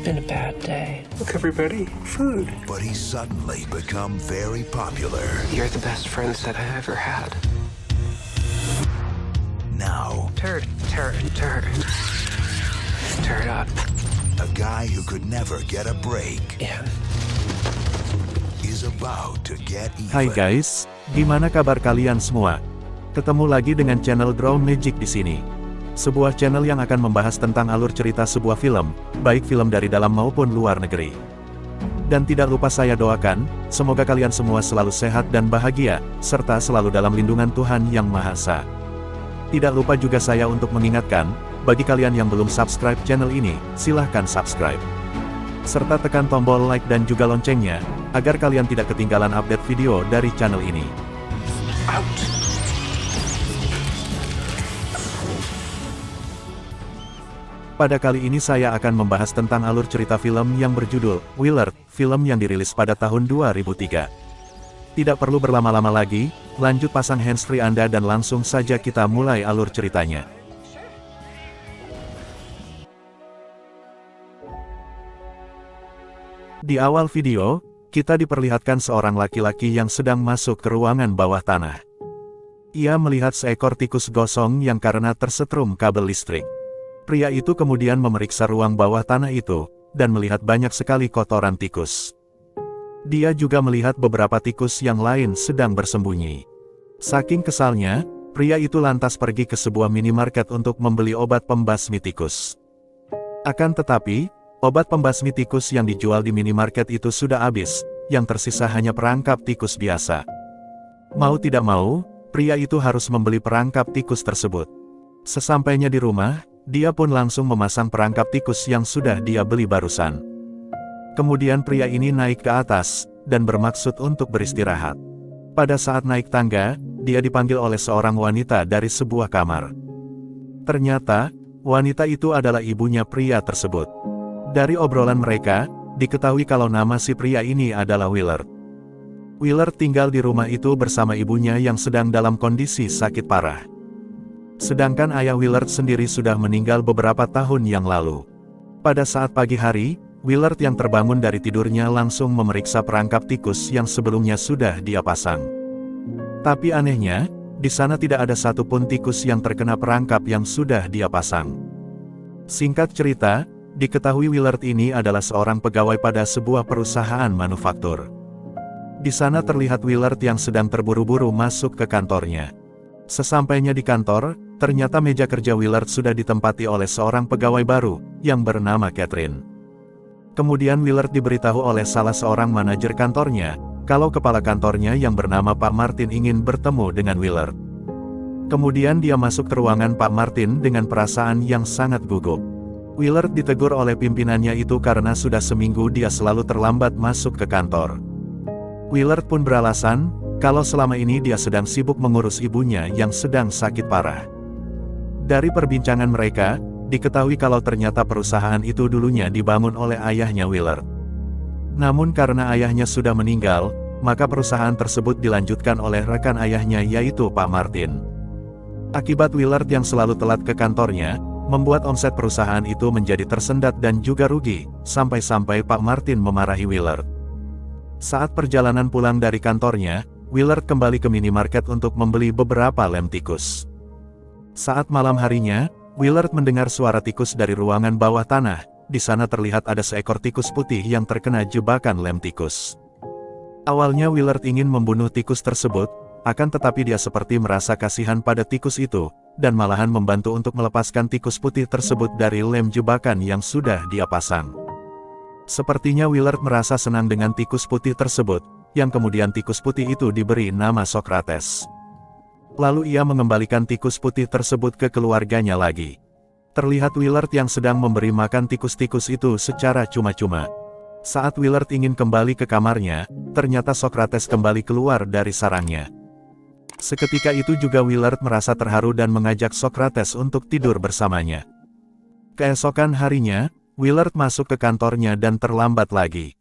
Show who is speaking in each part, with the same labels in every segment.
Speaker 1: been a bad day.
Speaker 2: Look, everybody, food.
Speaker 3: But he's suddenly become very popular.
Speaker 2: You're the best friends that I ever had.
Speaker 3: Now,
Speaker 2: Turd. Turd up.
Speaker 3: a guy who could never get a break
Speaker 2: Yeah.
Speaker 3: is about to get even.
Speaker 4: Hai guys, gimana kabar kalian semua? Ketemu lagi dengan channel Draw Magic di sini. Sebuah channel yang akan membahas tentang alur cerita sebuah film, baik film dari dalam maupun luar negeri. Dan tidak lupa saya doakan, semoga kalian semua selalu sehat dan bahagia, serta selalu dalam lindungan Tuhan Yang Maha Esa. Tidak lupa juga saya untuk mengingatkan, bagi kalian yang belum subscribe channel ini, silahkan subscribe. Serta tekan tombol like dan juga loncengnya, agar kalian tidak ketinggalan update video dari channel ini.
Speaker 2: Out.
Speaker 4: Pada kali ini saya akan membahas tentang alur cerita film yang berjudul Willard, film yang dirilis pada tahun 2003. Tidak perlu berlama-lama lagi, lanjut pasang handsfree Anda dan langsung saja kita mulai alur ceritanya. Di awal video, kita diperlihatkan seorang laki-laki yang sedang masuk ke ruangan bawah tanah. Ia melihat seekor tikus gosong yang karena tersetrum kabel listrik. Pria itu kemudian memeriksa ruang bawah tanah itu, dan melihat banyak sekali kotoran tikus. Dia juga melihat beberapa tikus yang lain sedang bersembunyi. Saking kesalnya, pria itu lantas pergi ke sebuah minimarket untuk membeli obat pembasmi tikus. Akan tetapi, obat pembasmi tikus yang dijual di minimarket itu sudah habis, yang tersisa hanya perangkap tikus biasa. Mau tidak mau, pria itu harus membeli perangkap tikus tersebut. Sesampainya di rumah, dia pun langsung memasang perangkap tikus yang sudah dia beli barusan. Kemudian pria ini naik ke atas, dan bermaksud untuk beristirahat. Pada saat naik tangga, dia dipanggil oleh seorang wanita dari sebuah kamar. Ternyata, wanita itu adalah ibunya pria tersebut. Dari obrolan mereka, diketahui kalau nama si pria ini adalah Willard. Willard tinggal di rumah itu bersama ibunya yang sedang dalam kondisi sakit parah. Sedangkan ayah Willard sendiri sudah meninggal beberapa tahun yang lalu. Pada saat pagi hari, Willard yang terbangun dari tidurnya langsung memeriksa perangkap tikus yang sebelumnya sudah dia pasang. Tapi anehnya, di sana tidak ada satupun tikus yang terkena perangkap yang sudah dia pasang. Singkat cerita, diketahui Willard ini adalah seorang pegawai pada sebuah perusahaan manufaktur. Di sana terlihat Willard yang sedang terburu-buru masuk ke kantornya. Sesampainya di kantor, ternyata meja kerja Willard sudah ditempati oleh seorang pegawai baru, yang bernama Catherine. Kemudian Willard diberitahu oleh salah seorang manajer kantornya, kalau kepala kantornya yang bernama Pak Martin ingin bertemu dengan Willard. Kemudian dia masuk ke ruangan Pak Martin dengan perasaan yang sangat gugup. Willard ditegur oleh pimpinannya itu karena sudah seminggu dia selalu terlambat masuk ke kantor. Willard pun beralasan, kalau selama ini dia sedang sibuk mengurus ibunya yang sedang sakit parah. Dari perbincangan mereka, diketahui kalau ternyata perusahaan itu dulunya dibangun oleh ayahnya Willard. Namun karena ayahnya sudah meninggal, maka perusahaan tersebut dilanjutkan oleh rekan ayahnya yaitu Pak Martin. Akibat Willard yang selalu telat ke kantornya, membuat omset perusahaan itu menjadi tersendat dan juga rugi, sampai-sampai Pak Martin memarahi Willard. Saat perjalanan pulang dari kantornya, Willard kembali ke minimarket untuk membeli beberapa lem tikus. Saat malam harinya, Willard mendengar suara tikus dari ruangan bawah tanah. Di sana terlihat ada seekor tikus putih yang terkena jebakan lem tikus. Awalnya Willard ingin membunuh tikus tersebut, akan tetapi dia seperti merasa kasihan pada tikus itu, dan malahan membantu untuk melepaskan tikus putih tersebut dari lem jebakan yang sudah dia pasang. Sepertinya Willard merasa senang dengan tikus putih tersebut, yang kemudian tikus putih itu diberi nama Socrates. Lalu ia mengembalikan tikus putih tersebut ke keluarganya lagi. Terlihat Willard yang sedang memberi makan tikus-tikus itu secara cuma-cuma. Saat Willard ingin kembali ke kamarnya, ternyata Socrates kembali keluar dari sarangnya. Seketika itu juga Willard merasa terharu dan mengajak Socrates untuk tidur bersamanya. Keesokan harinya, Willard masuk ke kantornya dan terlambat lagi.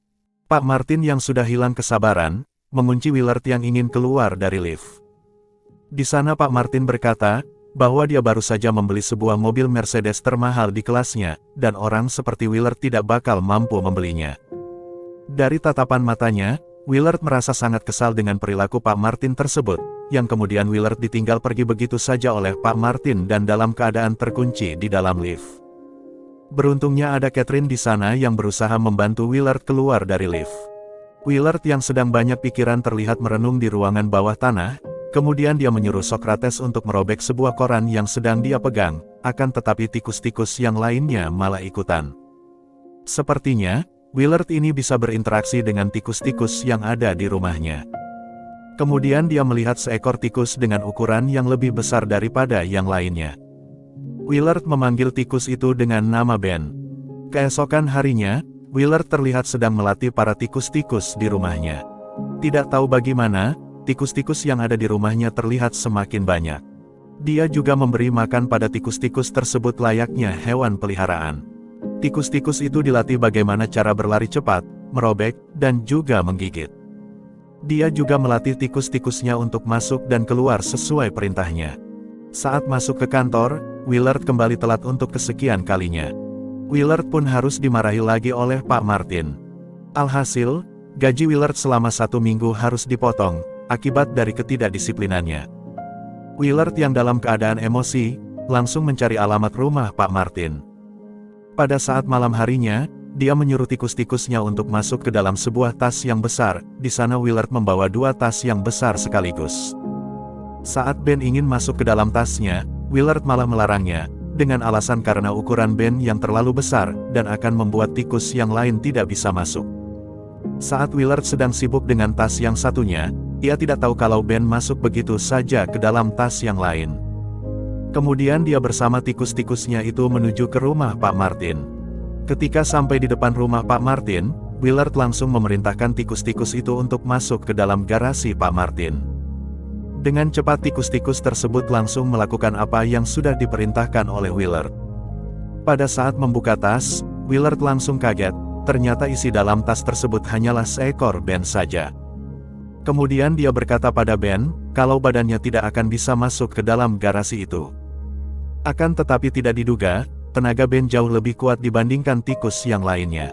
Speaker 4: Pak Martin yang sudah hilang kesabaran, mengunci Willard yang ingin keluar dari lift. Di sana Pak Martin berkata, bahwa dia baru saja membeli sebuah mobil Mercedes termahal di kelasnya, dan orang seperti Willard tidak bakal mampu membelinya. Dari tatapan matanya, Willard merasa sangat kesal dengan perilaku Pak Martin tersebut, yang kemudian Willard ditinggal pergi begitu saja oleh Pak Martin dan dalam keadaan terkunci di dalam lift. Beruntungnya ada Catherine di sana yang berusaha membantu Willard keluar dari lift. Willard yang sedang banyak pikiran terlihat merenung di ruangan bawah tanah, kemudian dia menyuruh Socrates untuk merobek sebuah koran yang sedang dia pegang, akan tetapi tikus-tikus yang lainnya malah ikutan. Sepertinya, Willard ini bisa berinteraksi dengan tikus-tikus yang ada di rumahnya. Kemudian dia melihat seekor tikus dengan ukuran yang lebih besar daripada yang lainnya. Willard memanggil tikus itu dengan nama Ben. Keesokan harinya, Willard terlihat sedang melatih para tikus-tikus di rumahnya. Tidak tahu bagaimana, tikus-tikus yang ada di rumahnya terlihat semakin banyak. Dia juga memberi makan pada tikus-tikus tersebut layaknya hewan peliharaan. Tikus-tikus itu dilatih bagaimana cara berlari cepat, merobek, dan juga menggigit. Dia juga melatih tikus-tikusnya untuk masuk dan keluar sesuai perintahnya. Saat masuk ke kantor, Willard kembali telat untuk kesekian kalinya. Willard pun harus dimarahi lagi oleh Pak Martin. Alhasil, gaji Willard selama 1 minggu harus dipotong, akibat dari ketidakdisiplinannya. Willard yang dalam keadaan emosi, langsung mencari alamat rumah Pak Martin. Pada saat malam harinya, dia menyuruh tikus-tikusnya untuk masuk ke dalam sebuah tas yang besar. Di sana Willard membawa 2 tas yang besar sekaligus. Saat Ben ingin masuk ke dalam tasnya, Willard malah melarangnya, dengan alasan karena ukuran Ben yang terlalu besar, dan akan membuat tikus yang lain tidak bisa masuk. Saat Willard sedang sibuk dengan tas yang satunya, ia tidak tahu kalau Ben masuk begitu saja ke dalam tas yang lain. Kemudian dia bersama tikus-tikusnya itu menuju ke rumah Pak Martin. Ketika sampai di depan rumah Pak Martin, Willard langsung memerintahkan tikus-tikus itu untuk masuk ke dalam garasi Pak Martin. Dengan cepat tikus-tikus tersebut langsung melakukan apa yang sudah diperintahkan oleh Willard. Pada saat membuka tas, Willard langsung kaget, ternyata isi dalam tas tersebut hanyalah seekor Ben saja. Kemudian dia berkata pada Ben, kalau badannya tidak akan bisa masuk ke dalam garasi itu. Akan tetapi tidak diduga, tenaga Ben jauh lebih kuat dibandingkan tikus yang lainnya.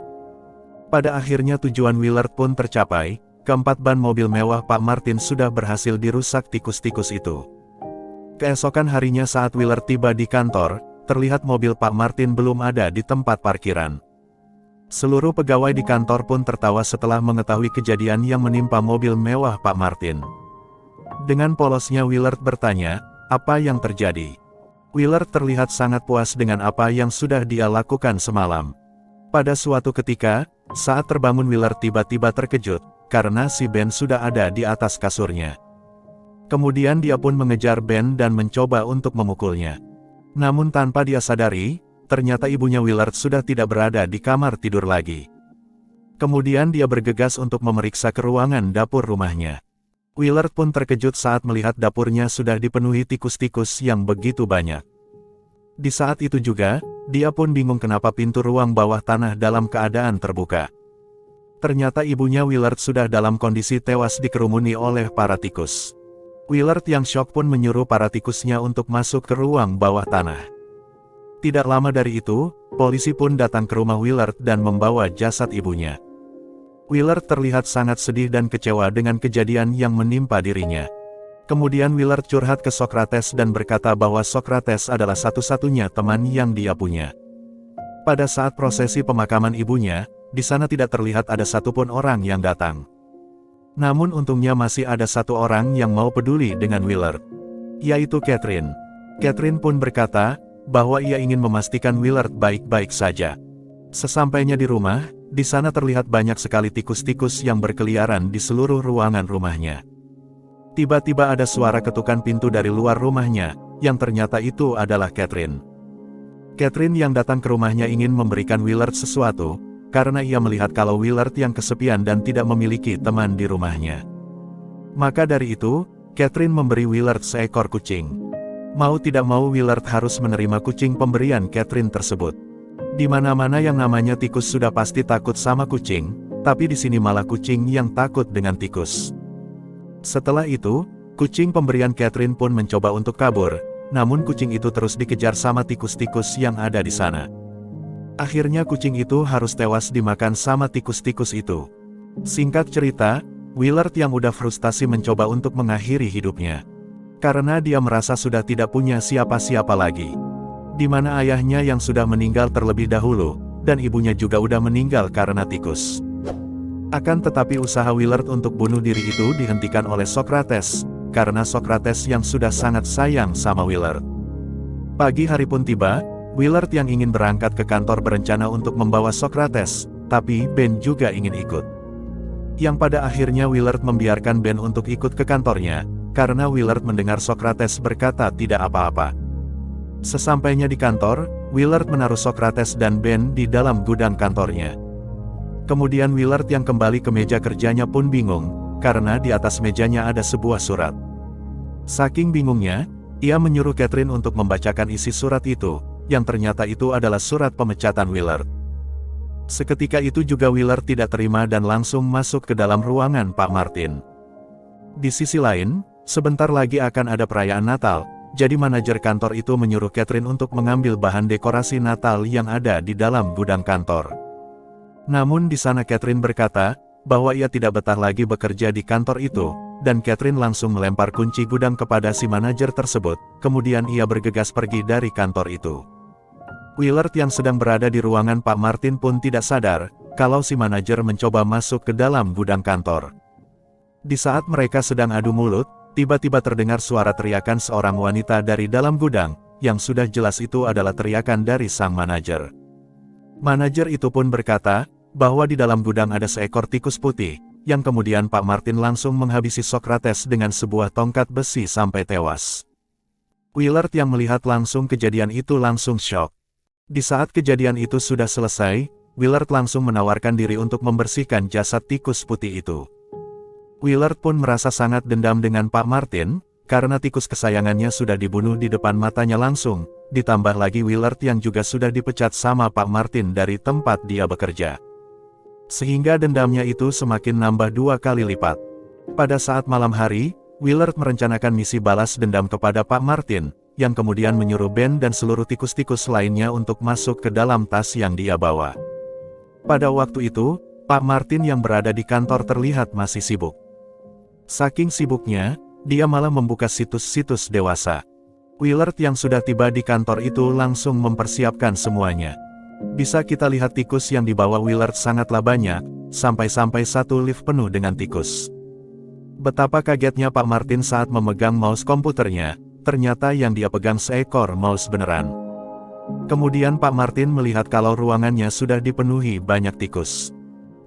Speaker 4: Pada akhirnya tujuan Willard pun tercapai. Keempat ban mobil mewah Pak Martin sudah berhasil dirusak tikus-tikus itu. Keesokan harinya saat Willard tiba di kantor, terlihat mobil Pak Martin belum ada di tempat parkiran. Seluruh pegawai di kantor pun tertawa setelah mengetahui kejadian yang menimpa mobil mewah Pak Martin. Dengan polosnya Willard bertanya, apa yang terjadi? Willard terlihat sangat puas dengan apa yang sudah dia lakukan semalam. Pada suatu ketika, saat terbangun Willard tiba-tiba terkejut, karena si Ben sudah ada di atas kasurnya. Kemudian dia pun mengejar Ben dan mencoba untuk memukulnya. Namun tanpa dia sadari, ternyata ibunya Willard sudah tidak berada di kamar tidur lagi. Kemudian dia bergegas untuk memeriksa ke ruangan dapur rumahnya. Willard pun terkejut saat melihat dapurnya sudah dipenuhi tikus-tikus yang begitu banyak. Di saat itu juga, dia pun bingung kenapa pintu ruang bawah tanah dalam keadaan terbuka. Ternyata ibunya Willard sudah dalam kondisi tewas dikerumuni oleh para tikus. Willard yang syok pun menyuruh para tikusnya untuk masuk ke ruang bawah tanah. Tidak lama dari itu, polisi pun datang ke rumah Willard dan membawa jasad ibunya. Willard terlihat sangat sedih dan kecewa dengan kejadian yang menimpa dirinya. Kemudian Willard curhat ke Socrates dan berkata bahwa Socrates adalah satu-satunya teman yang dia punya. Pada saat prosesi pemakaman ibunya, di sana tidak terlihat ada satupun orang yang datang. Namun untungnya masih ada satu orang yang mau peduli dengan Willard, yaitu Catherine. Catherine pun berkata, bahwa ia ingin memastikan Willard baik-baik saja. Sesampainya di rumah, di sana terlihat banyak sekali tikus-tikus yang berkeliaran di seluruh ruangan rumahnya. Tiba-tiba ada suara ketukan pintu dari luar rumahnya, yang ternyata itu adalah Catherine. Catherine yang datang ke rumahnya ingin memberikan Willard sesuatu, karena ia melihat kalau Willard yang kesepian dan tidak memiliki teman di rumahnya. Maka dari itu, Catherine memberi Willard seekor kucing. Mau tidak mau Willard harus menerima kucing pemberian Catherine tersebut. Di mana-mana yang namanya tikus sudah pasti takut sama kucing, tapi di sini malah kucing yang takut dengan tikus. Setelah itu, kucing pemberian Catherine pun mencoba untuk kabur, namun kucing itu terus dikejar sama tikus-tikus yang ada di sana. Akhirnya kucing itu harus tewas dimakan sama tikus-tikus itu. Singkat cerita, Willard yang udah frustasi mencoba untuk mengakhiri hidupnya. Karena dia merasa sudah tidak punya siapa-siapa lagi. Di mana ayahnya yang sudah meninggal terlebih dahulu, dan ibunya juga udah meninggal karena tikus. Akan tetapi usaha Willard untuk bunuh diri itu dihentikan oleh Socrates, karena Socrates yang sudah sangat sayang sama Willard. Pagi hari pun tiba, Willard yang ingin berangkat ke kantor berencana untuk membawa Socrates, tapi Ben juga ingin ikut. Yang pada akhirnya Willard membiarkan Ben untuk ikut ke kantornya, karena Willard mendengar Socrates berkata tidak apa-apa. Sesampainya di kantor, Willard menaruh Socrates dan Ben di dalam gudang kantornya. Kemudian Willard yang kembali ke meja kerjanya pun bingung, karena di atas mejanya ada sebuah surat. Saking bingungnya, ia menyuruh Catherine untuk membacakan isi surat itu, yang ternyata itu adalah surat pemecatan Willard. Seketika itu juga Willard tidak terima dan langsung masuk ke dalam ruangan Pak Martin. Di sisi lain, sebentar lagi akan ada perayaan Natal, jadi manajer kantor itu menyuruh Catherine untuk mengambil bahan dekorasi Natal yang ada di dalam gudang kantor. Namun di sana Catherine berkata, bahwa ia tidak betah lagi bekerja di kantor itu, dan Catherine langsung melempar kunci gudang kepada si manajer tersebut, kemudian ia bergegas pergi dari kantor itu. Willard yang sedang berada di ruangan Pak Martin pun tidak sadar, kalau si manajer mencoba masuk ke dalam gudang kantor. Di saat mereka sedang adu mulut, tiba-tiba terdengar suara teriakan seorang wanita dari dalam gudang, yang sudah jelas itu adalah teriakan dari sang manajer. Manajer itu pun berkata, bahwa di dalam gudang ada seekor tikus putih, yang kemudian Pak Martin langsung menghabisi Socrates dengan sebuah tongkat besi sampai tewas. Willard yang melihat langsung kejadian itu langsung syok. Di saat kejadian itu sudah selesai, Willard langsung menawarkan diri untuk membersihkan jasad tikus putih itu. Willard pun merasa sangat dendam dengan Pak Martin, karena tikus kesayangannya sudah dibunuh di depan matanya langsung, ditambah lagi Willard yang juga sudah dipecat sama Pak Martin dari tempat dia bekerja. Sehingga dendamnya itu semakin nambah 2 kali lipat. Pada saat malam hari, Willard merencanakan misi balas dendam kepada Pak Martin, yang kemudian menyuruh Ben dan seluruh tikus-tikus lainnya untuk masuk ke dalam tas yang dia bawa. Pada waktu itu, Pak Martin yang berada di kantor terlihat masih sibuk. Saking sibuknya, dia malah membuka situs-situs dewasa. Willard yang sudah tiba di kantor itu langsung mempersiapkan semuanya. Bisa kita lihat tikus yang dibawa Willard sangatlah banyak, sampai-sampai satu lift penuh dengan tikus. Betapa kagetnya Pak Martin saat memegang mouse komputernya, ternyata yang dia pegang seekor mouse beneran. Kemudian Pak Martin melihat kalau ruangannya sudah dipenuhi banyak tikus.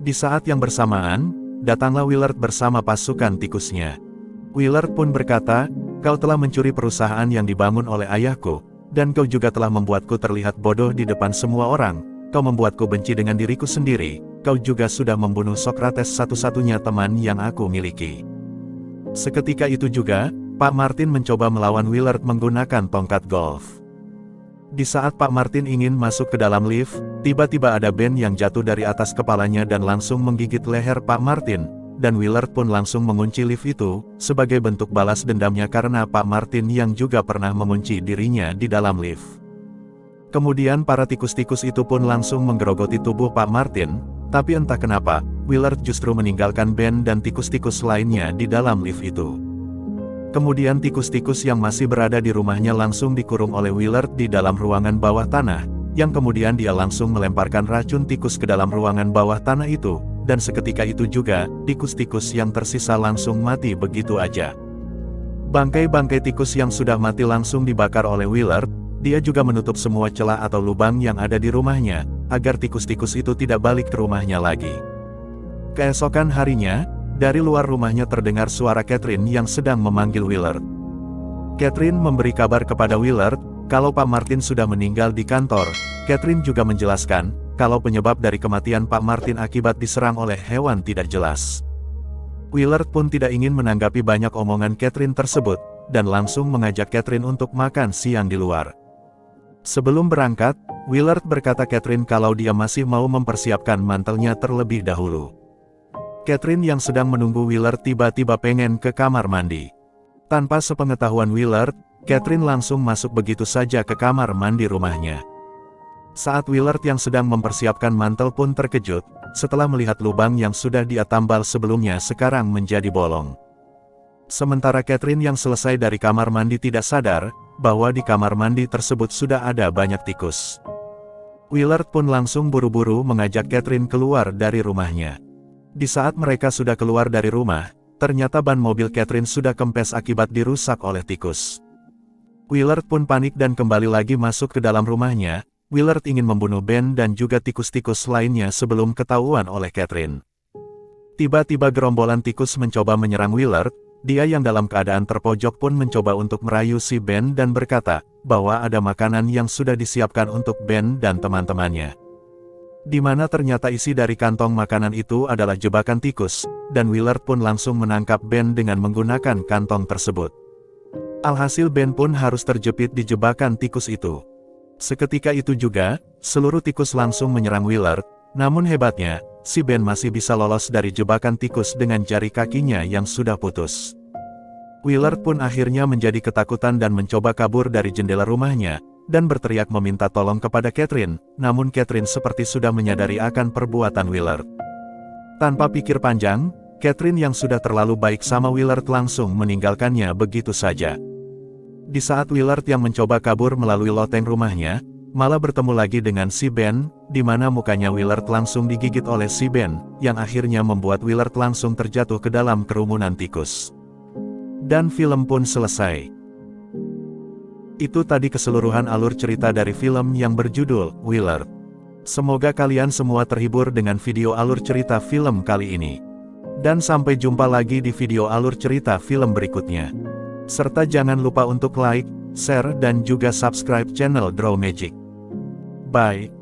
Speaker 4: Di saat yang bersamaan, datanglah Willard bersama pasukan tikusnya. Willard pun berkata, "Kau telah mencuri perusahaan yang dibangun oleh ayahku, dan kau juga telah membuatku terlihat bodoh di depan semua orang. Kau membuatku benci dengan diriku sendiri. Kau juga sudah membunuh Socrates, satu-satunya teman yang aku miliki." Seketika itu juga, Pak Martin mencoba melawan Willard menggunakan tongkat golf. Di saat Pak Martin ingin masuk ke dalam lift, tiba-tiba ada Ben yang jatuh dari atas kepalanya dan langsung menggigit leher Pak Martin, dan Willard pun langsung mengunci lift itu, sebagai bentuk balas dendamnya karena Pak Martin yang juga pernah mengunci dirinya di dalam lift. Kemudian para tikus-tikus itu pun langsung menggerogoti tubuh Pak Martin, tapi entah kenapa, Willard justru meninggalkan Ben dan tikus-tikus lainnya di dalam lift itu. Kemudian tikus-tikus yang masih berada di rumahnya langsung dikurung oleh Willard di dalam ruangan bawah tanah, yang kemudian dia langsung melemparkan racun tikus ke dalam ruangan bawah tanah itu, dan seketika itu juga, tikus-tikus yang tersisa langsung mati begitu aja. Bangkai-bangkai tikus yang sudah mati langsung dibakar oleh Willard, dia juga menutup semua celah atau lubang yang ada di rumahnya, agar tikus-tikus itu tidak balik ke rumahnya lagi. Keesokan harinya, dari luar rumahnya terdengar suara Catherine yang sedang memanggil Willard. Catherine memberi kabar kepada Willard, kalau Pak Martin sudah meninggal di kantor. Catherine juga menjelaskan, kalau penyebab dari kematian Pak Martin akibat diserang oleh hewan tidak jelas. Willard pun tidak ingin menanggapi banyak omongan Catherine tersebut, dan langsung mengajak Catherine untuk makan siang di luar. Sebelum berangkat, Willard berkata Catherine kalau dia masih mau mempersiapkan mantelnya terlebih dahulu. Catherine yang sedang menunggu Willard tiba-tiba pengen ke kamar mandi. Tanpa sepengetahuan Willard, Catherine langsung masuk begitu saja ke kamar mandi rumahnya. Saat Willard yang sedang mempersiapkan mantel pun terkejut, setelah melihat lubang yang sudah dia tambal sebelumnya sekarang menjadi bolong. Sementara Catherine yang selesai dari kamar mandi tidak sadar, bahwa di kamar mandi tersebut sudah ada banyak tikus. Willard pun langsung buru-buru mengajak Catherine keluar dari rumahnya. Di saat mereka sudah keluar dari rumah, ternyata ban mobil Catherine sudah kempes akibat dirusak oleh tikus. Willard pun panik dan kembali lagi masuk ke dalam rumahnya. Willard ingin membunuh Ben dan juga tikus-tikus lainnya sebelum ketahuan oleh Catherine. Tiba-tiba gerombolan tikus mencoba menyerang Willard. Dia yang dalam keadaan terpojok pun mencoba untuk merayu si Ben dan berkata, bahwa ada makanan yang sudah disiapkan untuk Ben dan teman-temannya. Di mana ternyata isi dari kantong makanan itu adalah jebakan tikus, dan Willard pun langsung menangkap Ben dengan menggunakan kantong tersebut. Alhasil Ben pun harus terjepit di jebakan tikus itu. Seketika itu juga, seluruh tikus langsung menyerang Willard, namun hebatnya, si Ben masih bisa lolos dari jebakan tikus dengan jari kakinya yang sudah putus. Willard pun akhirnya menjadi ketakutan dan mencoba kabur dari jendela rumahnya, dan berteriak meminta tolong kepada Catherine, namun Catherine seperti sudah menyadari akan perbuatan Willard. Tanpa pikir panjang, Catherine yang sudah terlalu baik sama Willard langsung meninggalkannya begitu saja. Di saat Willard yang mencoba kabur melalui loteng rumahnya, malah bertemu lagi dengan si Ben, di mana mukanya Willard langsung digigit oleh si Ben, yang akhirnya membuat Willard langsung terjatuh ke dalam kerumunan tikus. Dan film pun selesai. Itu tadi keseluruhan alur cerita dari film yang berjudul Willard. Semoga kalian semua terhibur dengan video alur cerita film kali ini. Dan sampai jumpa lagi di video alur cerita film berikutnya. Serta jangan lupa untuk like, share dan juga subscribe channel Draw Magic. Bye.